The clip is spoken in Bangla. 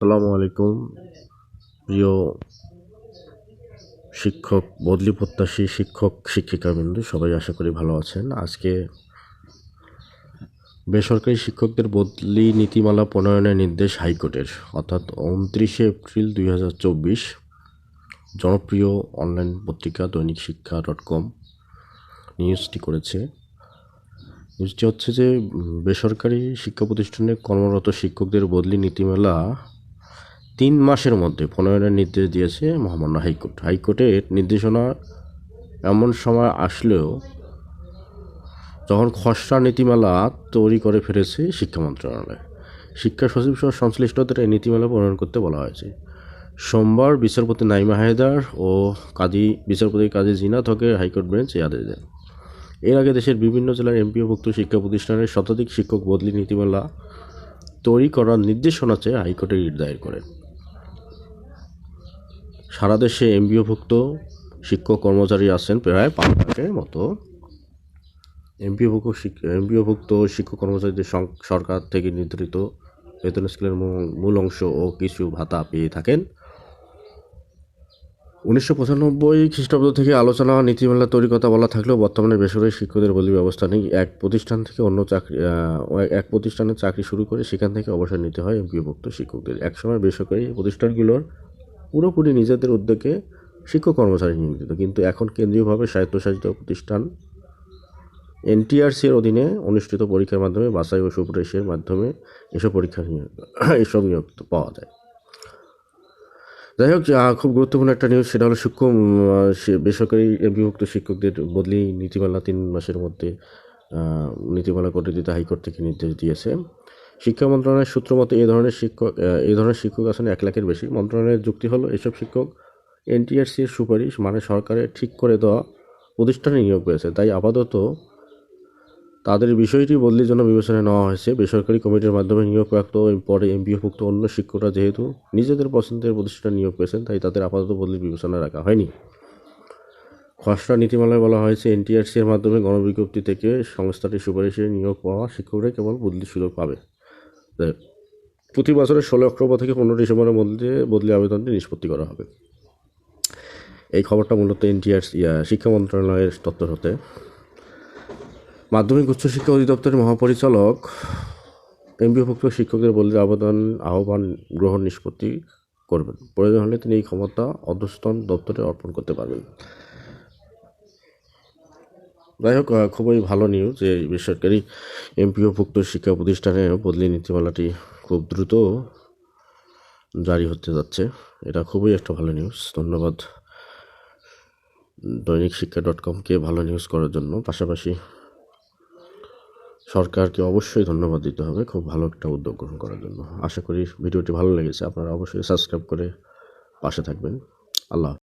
আসসালামু আলাইকুম। প্রিয় শিক্ষক, বদলি প্রত্যাশী শিক্ষক শিক্ষিকাবৃন্দ, সবাই আশা করি ভালো আছেন। আজকে বেসরকারি শিক্ষকদের বদলি নীতিমালা প্রণয়নের নির্দেশ হাইকোর্টের, অর্থাৎ 29শে এপ্রিল 2024 জনপ্রিয় অনলাইন পত্রিকা দৈনিক শিক্ষা.com নিউজটি করেছে। নিউজটি হচ্ছে যে বেসরকারি শিক্ষা প্রতিষ্ঠানে কর্মরত শিক্ষকদের বদলি নীতিমালা 3 মাসের মধ্যে প্রণয়নের নির্দেশ দিয়েছে মহামান্য হাইকোর্ট। হাইকোর্টের নির্দেশনা এমন সময় আসলেও যখন খসড়া নীতিমালা তৈরি করে ফেলেছে শিক্ষা মন্ত্রণালয়। শিক্ষা সচিব সহ সংশ্লিষ্টদের এই নীতিমালা প্রণয়ন করতে বলা হয়েছে। সোমবার বিচারপতি নাইমা হায়দার ও বিচারপতি কাজী জিনাত হকের হাইকোর্ট বেঞ্চ এই আদেশ দেন। এর আগে দেশের বিভিন্ন জেলার এমপিওভুক্ত শিক্ষা প্রতিষ্ঠানের শতাধিক শিক্ষক বদলি নীতিমালা তৈরি করার নির্দেশনা চেয়ে হাইকোর্টে রিট দায়ের করেন। সারা দেশে এমপিওভুক্ত শিক্ষক কর্মচারী আছেন প্রায় 5 লাখের মতো। এমপিওভুক্ত শিক্ষক কর্মচারীদের সরকার থেকে নির্ধারিত বেতন স্কেলের মূল অংশ ও কিছু ভাতা পেয়ে থাকেন। 1995 খ্রিস্টাব্দ থেকে আলোচনা নীতিমালা তৈরির কথা বলা থাকলেও বর্তমানে বেসরকারি শিক্ষকদের বদলি ব্যবস্থা নেই। এক প্রতিষ্ঠানে চাকরি শুরু করে সেখান থেকে অবসর নিতে হয় এমপিওভুক্ত শিক্ষকদের। একসময় বেসরকারি প্রতিষ্ঠানগুলোর পুরোপুরি নিজেদের উদ্যোগে শিক্ষক কর্মচারী নিয়োজিত, কিন্তু এখন কেন্দ্রীয়ভাবে স্বায়ত্তশাসিত প্রতিষ্ঠান এনটিআরসির অধীনে অনুষ্ঠিত পরীক্ষার মাধ্যমে বাছাই ও সুপারিশের মাধ্যমে এসব নিয়োগ পাওয়া যায়। যাই হোক, খুব গুরুত্বপূর্ণ একটা নিউজ, সেটা হলো বেসরকারি বিভক্ত শিক্ষকদের বদলি নীতিমালা 3 মাসের মধ্যে নীতিমালা করে দিতে হাইকোর্ট থেকে নির্দেশ দিয়েছে। শিক্ষা মন্ত্রণালয়ের সূত্র মতে এই ধরনের শিক্ষক আছেন 1 লাখের বেশি। মন্ত্রণালয়ের যুক্তি হলো এসব শিক্ষক এনটিআরসির সুপারিশ মানে সরকারের ঠিক করে দেওয়া প্রতিষ্ঠানে নিয়োগ পেয়েছে, তাই আপাতত তাদের বিষয়টি বদলির জন্য বিবেচনায় নেওয়া হয়েছে। বেসরকারি কমিটির মাধ্যমে নিয়োগপ্রাপ্ত পরে এমপিওভুক্ত অন্য শিক্ষকরা যেহেতু নিজেদের পছন্দের প্রতিষ্ঠানে নিয়োগ পেয়েছেন, তাই তাদের আপাতত বদলির বিবেচনায় রাখা হয়নি। খসড়া নীতিমালায় বলা হয়েছে এনটিআরসি এর মাধ্যমে গণবিজ্ঞপ্তি থেকে সংস্থাটির সুপারিশে নিয়োগ পাওয়া শিক্ষকরা কেবল বদলির সুযোগ পাবে। প্রতি বছরের 16 অক্টোবর থেকে 15 ডিসেম্বরের মধ্যে বদলি আবেদনটি নিষ্পত্তি করা হবে। এই খবরটা মূলত এনটিআরসি শিক্ষা মন্ত্রণালয়ের তথ্য হতে। মাধ্যমিক উচ্চশিক্ষা অধিদপ্তরের মহাপরিচালক এমপিওভুক্ত শিক্ষকদের বদলির আহ্বান গ্রহণ নিষ্পত্তি করবেন। প্রয়োজন হলে তিনি এই ক্ষমতা অধস্তন দপ্তরে অর্পণ করতে পারবেন। যাই হোক, খুবই ভালো নিউজ যে বেসরকারি এমপিওভুক্ত শিক্ষা প্রতিষ্ঠানে বদলি নীতিমালাটি খুব দ্রুত জারি হতে যাচ্ছে। এটা খুবই একটা ভালো নিউজ। ধন্যবাদ দৈনিক শিক্ষা.comকে ভালো নিউজ করার জন্য। পাশাপাশি সরকারকে অবশ্যই ধন্যবাদ দিতে হবে খুব ভালো একটা উদ্যোগ গ্রহণ করার জন্য। আশা করি ভিডিওটি ভালো লেগেছে। আপনারা অবশ্যই সাবস্ক্রাইব করে পাশে থাকবেন। আল্লাহ হাফেজ।